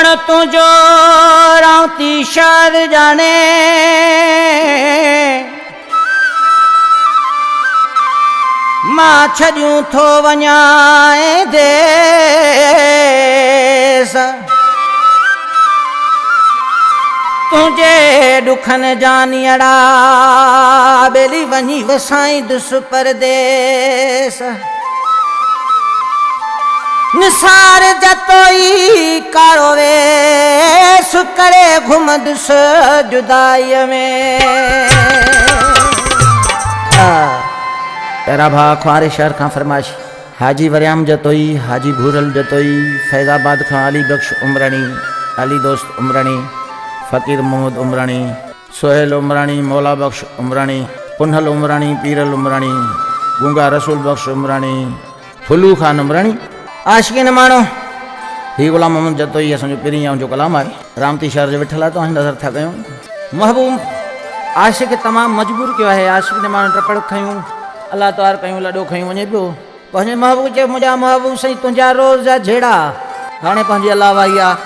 मानो तुझो राउती शहर जाने मां छॾियूं थो वञाए देस तुझे ॾुखनि जानियड़ा ॿेली वञी वसाई दुस परदेस निसार जतोई कारो वेस करे घुमदुस जुदाईअ में। तेरा भा ख्वारे शहर खां फरमाइश हाजी वरियाम जतोई हाजी भूरल जतोई फैज़ाबाद खां अली बख्श उमरानी अली दोस्त उमरानी फ़कीर मोहम्मद उमरानी सोहेल उमरानी मौला बख्श उमरानी पुनहल उमरानी पीरल उमरानी गूंगा रसूल बख्श उमरानी फुलू खान उमरानी आशिक़ीन माण्हू ही ग़ुलाम मोहम्मद जतोई असांजो पहिरीं जो कलाम आहे रामती शहर जो वेठल आहे तव्हां नज़र था कयूं महबूब आशिक़ तमामु मजबूर कयो आहे आशिक़ ने माण्हू टपड़ खयूं अल्लाह तार कयूं लॾो खयूं वञे पियो पंहिंजे महबूब चयो मुंहिंजा महबूब साईं तुंहिंजा रोज़ जा जहिड़ा हाणे पंहिंजी अलाह वाही आहे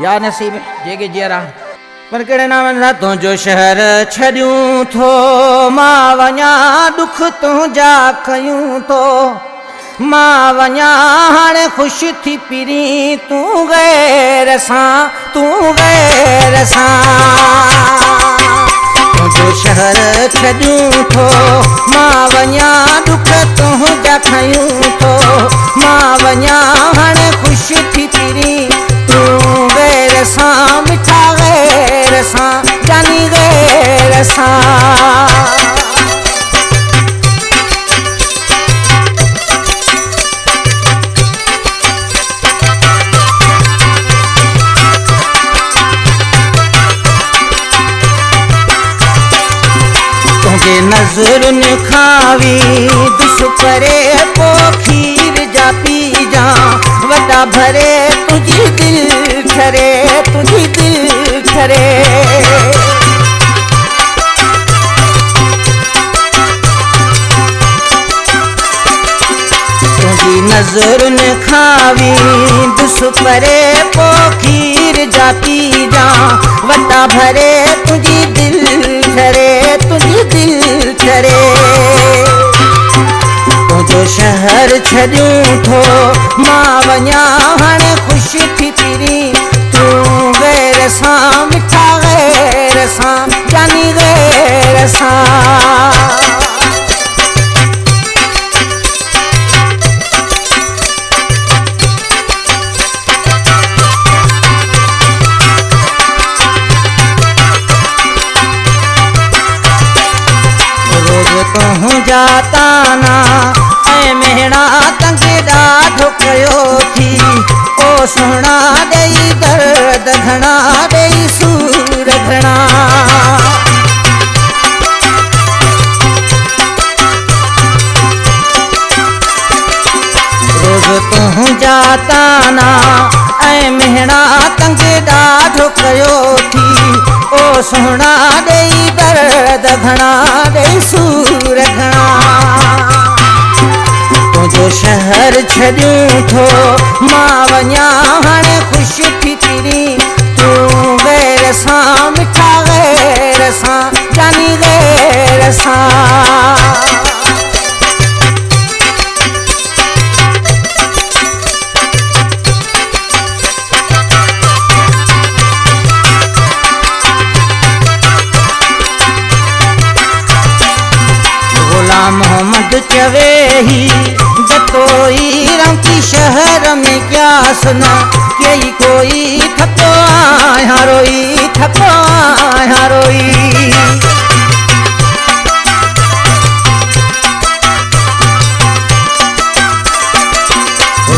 या नसीब जेके जीअरा पर कहिड़े नाम सां तुंहिंजो शहर छॾियूं थो मां वञा ॾुख तुंहिंजा खयूं थो मां वञा हाणे ख़ुशि थी पिरी तूं गैर सां तुंहिंजो शहर छॾियूं थो मां वञा ॾुख तुंहिंजा खयूं थो मां वञा हाणे ख़ुशि थी पिरी तूं गैर सां मिठा गैर सां जानी गैर सां नज़रुनि खावी दुस परे पो खीर जा पी जा वॾा भरे तुझी दिल ठरे तुझी नज़रुनि खावी दुस परे पो खीर जा पी जा वॾा भरे तुझी दिल ठरे तुंहिंजो शहर छॾियूं थो मां वञा हाणे ख़ुशि थी पिरी तूं गैर सां मिठा गैर सां जानी गैर सां तुंहिंजा ताना ऐं मेहणा तंग ॾाढो कयो थी ओ सुहिणा ॾेई दर्द घणा ॾेई सूर घणा रोज़ तुंहिंजा ताना ऐं मेहणा तंग ॾाढो कयो थी ओ सुहिणा ॾेई दर्द घणा ॾेई सूर घणा तुंहिंजो शहर छॾियूं थो मां वञा हाणे ख़ुशि थी पिरी तूं गैर सां मिठा गैर सां जानी गैर सां मोहम्मद चवे ही जतोई रामती शहर में क्यास न कई कोई थको आया रोई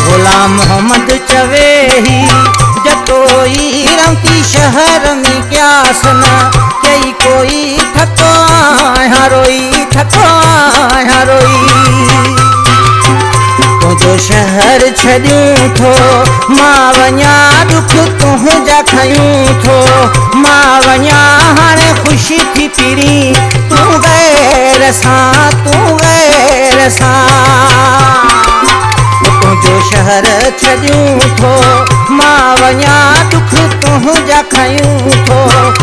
गुलाम मोहम्मद चवे ही जतोई रामती शहर में क्यास न कई कोई थको आया रोई तुंहिंजो शहर छॾियूं थो मां वञा ॾुख तुंहिंजा खयूं थो मां वञा हाणे ख़ुशि थी पिरी तूं गैर सां तुंहिंजो शहर छॾियूं थो वञा दुख तुंहिंजा खयूं थो